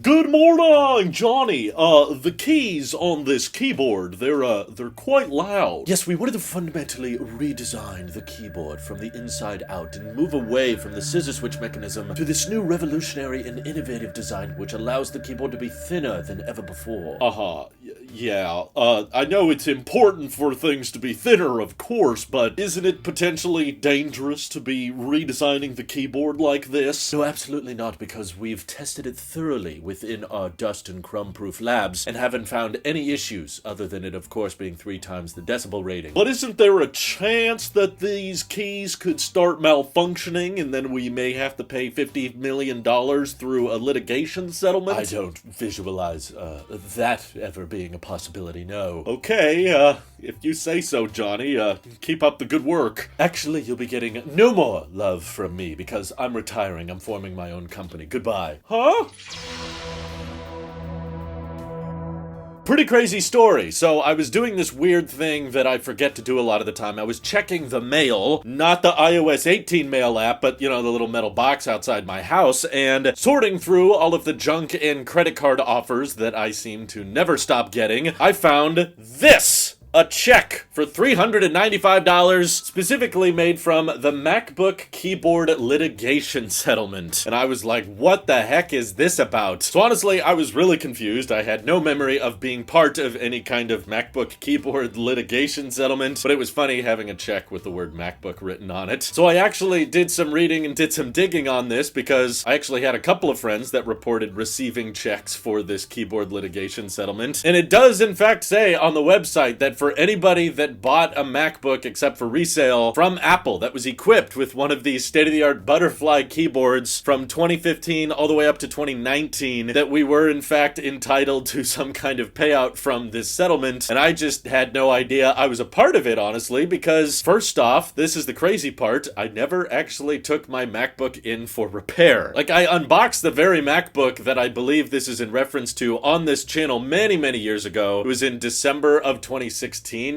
Good morning, Johnny. The keys on this keyboard, they're quite loud. Yes, we wanted to fundamentally redesign the keyboard from the inside out and move away from the scissor switch mechanism to this new revolutionary and innovative design which allows the keyboard to be thinner than ever before. Yeah. I know it's important for things to be thinner, of course, but isn't it potentially dangerous to be redesigning the keyboard like this? No, absolutely not, because we've tested it thoroughly within our dust and crumb-proof labs and haven't found any issues, other than it, of course, being 3 times the decibel rating. But isn't there a chance that these keys could start malfunctioning and then we may have to pay $50 million through a litigation settlement? I don't visualize that ever being a possibility, no. Okay, if you say so, Johnny, keep up the good work. Actually, you'll be getting no more love from me because I'm retiring. I'm forming my own company. Goodbye. Huh? Pretty crazy story. So I was doing this weird thing that I forget to do a lot of the time. I was checking the mail, not the iOS 18 mail app, but, you know, the little metal box outside my house, and sorting through all of the junk and credit card offers that I seem to never stop getting. I found this! A check for $395, specifically made from the MacBook keyboard litigation settlement. And I was like, what the heck is this about? So honestly, I was really confused. I had no memory of being part of any kind of MacBook keyboard litigation settlement, but it was funny having a check with the word MacBook written on it. So I actually did some reading and did some digging on this because I actually had a couple of friends that reported receiving checks for this keyboard litigation settlement. And it does in fact say on the website that for anybody that bought a MacBook except for resale from Apple that was equipped with one of these state-of-the-art butterfly keyboards from 2015 all the way up to 2019, that we were in fact entitled to some kind of payout from this settlement. And I just had no idea I was a part of it, honestly, because first off, this is the crazy part, I never actually took my MacBook in for repair. Like, I unboxed the very MacBook that I believe this is in reference to on this channel many years ago. It was in December of 2016,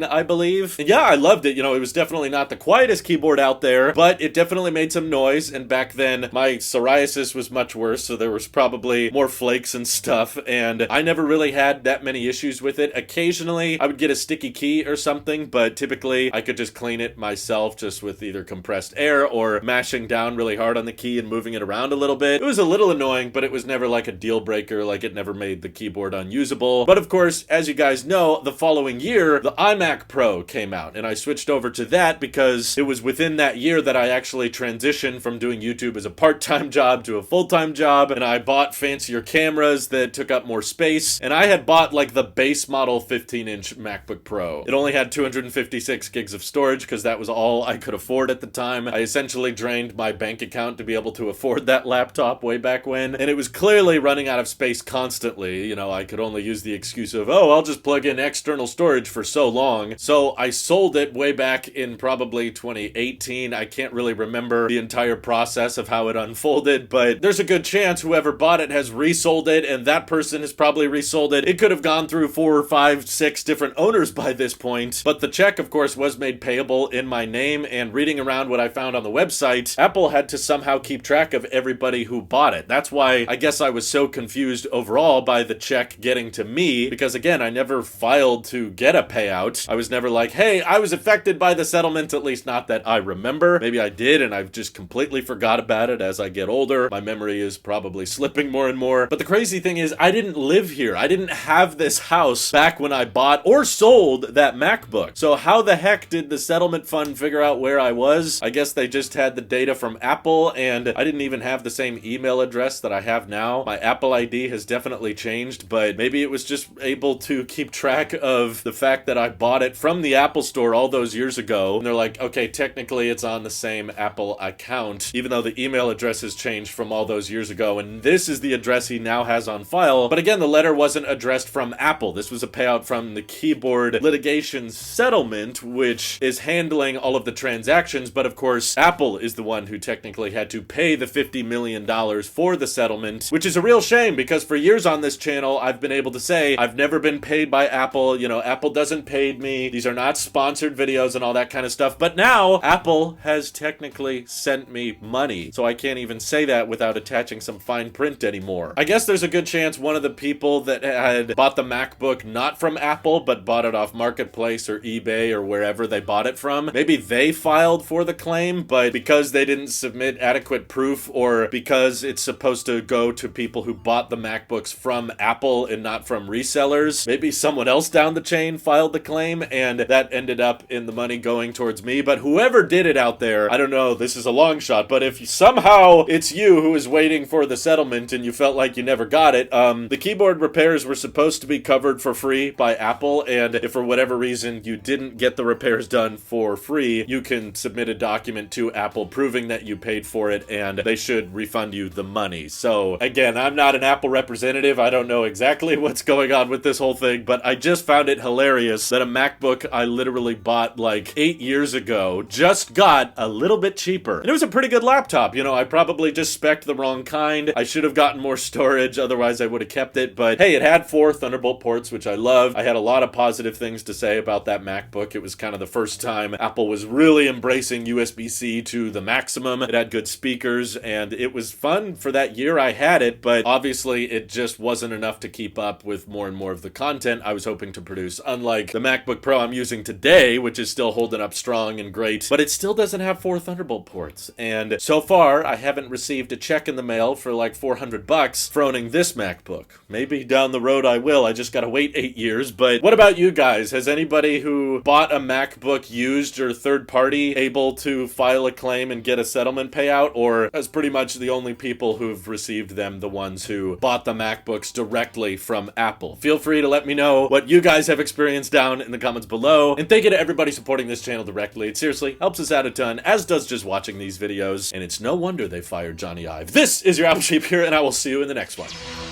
I believe. And yeah, I loved it. You know, it was definitely not the quietest keyboard out there, but it definitely made some noise. And back then, my psoriasis was much worse, so there was probably more flakes and stuff. And I never really had that many issues with it. Occasionally, I would get a sticky key or something, but typically, I could just clean it myself just with either compressed air or mashing down really hard on the key and moving it around a little bit. It was a little annoying, but it was never like a deal breaker. Like, it never made the keyboard unusable. But of course, as you guys know, the following year, the iMac Pro came out, and I switched over to that because it was within that year that I actually transitioned from doing YouTube as a part-time job to a full-time job, and I bought fancier cameras that took up more space, and I had bought like the base model 15-inch MacBook Pro. It only had 256 gigs of storage because that was all I could afford at the time. I essentially drained my bank account to be able to afford that laptop way back when, and it was clearly running out of space constantly. You know, I could only use the excuse of, oh, I'll just plug in external storage for so long. So I sold it way back in probably 2018. I can't really remember the entire process of how it unfolded, but there's a good chance whoever bought it has resold it, and that person has probably resold it. It could have gone through 4, 5, 6 different owners by this point, but the check, of course, was made payable in my name, and reading around what I found on the website, Apple had to somehow keep track of everybody who bought it. That's why I guess I was so confused overall by the check getting to me, because again, I never filed to get a payout. I was never like, hey, I was affected by the settlement, at least not that I remember. Maybe I did, and I've just completely forgot about it as I get older. My memory is probably slipping more and more. But the crazy thing is, I didn't live here. I didn't have this house back when I bought or sold that MacBook. So how the heck did the settlement fund figure out where I was? I guess they just had the data from Apple, and I didn't even have the same email address that I have now. My Apple ID has definitely changed, but maybe it was just able to keep track of the fact that I bought it from the Apple Store all those years ago, and they're like, okay, technically it's on the same Apple account, even though the email address has changed from all those years ago, and this is the address he now has on file. But again, the letter wasn't addressed from Apple. This was a payout from the keyboard litigation settlement, which is handling all of the transactions, but of course, Apple is the one who technically had to pay the $50 million for the settlement, which is a real shame, because for years on this channel, I've been able to say, I've never been paid by Apple. You know, Apple doesn't hasn't paid me. These are not sponsored videos and all that kind of stuff. But now Apple has technically sent me money. So I can't even say that without attaching some fine print anymore. I guess there's a good chance one of the people that had bought the MacBook not from Apple, but bought it off Marketplace or eBay or wherever they bought it from, maybe they filed for the claim, but because they didn't submit adequate proof, or because it's supposed to go to people who bought the MacBooks from Apple and not from resellers, maybe someone else down the chain filed the claim, and that ended up in the money going towards me. But whoever did it out there, I don't know, this is a long shot, but if somehow it's you who is waiting for the settlement and you felt like you never got it, the keyboard repairs were supposed to be covered for free by Apple, and if for whatever reason you didn't get the repairs done for free, you can submit a document to Apple proving that you paid for it, and they should refund you the money. So again, I'm not an Apple representative. I don't know exactly what's going on with this whole thing, but I just found it hilarious that a MacBook I literally bought like 8 years ago just got a little bit cheaper. And it was a pretty good laptop. You know, I probably just spec'd the wrong kind. I should have gotten more storage, otherwise I would have kept it. But hey, it had 4 Thunderbolt ports, which I love. I had a lot of positive things to say about that MacBook. It was kind of the first time Apple was really embracing USB-C to the maximum. It had good speakers, and it was fun for that year I had it, but obviously it just wasn't enough to keep up with more and more of the content I was hoping to produce, unlike the MacBook Pro I'm using today, which is still holding up strong and great, but it still doesn't have 4 Thunderbolt ports. And so far, I haven't received a check in the mail for like $400 for owning this MacBook. Maybe down the road I will. I just gotta wait 8 years. But what about you guys? Has anybody who bought a MacBook used or third party able to file a claim and get a settlement payout? Or as pretty much the only people who've received them the ones who bought the MacBooks directly from Apple? Feel free to let me know what you guys have experienced down in the comments below. And thank you to everybody supporting this channel directly. It seriously helps us out a ton, as does just watching these videos. And it's no wonder they fired Jony Ive. This is your Apple Sheep here, and I will see you in the next one.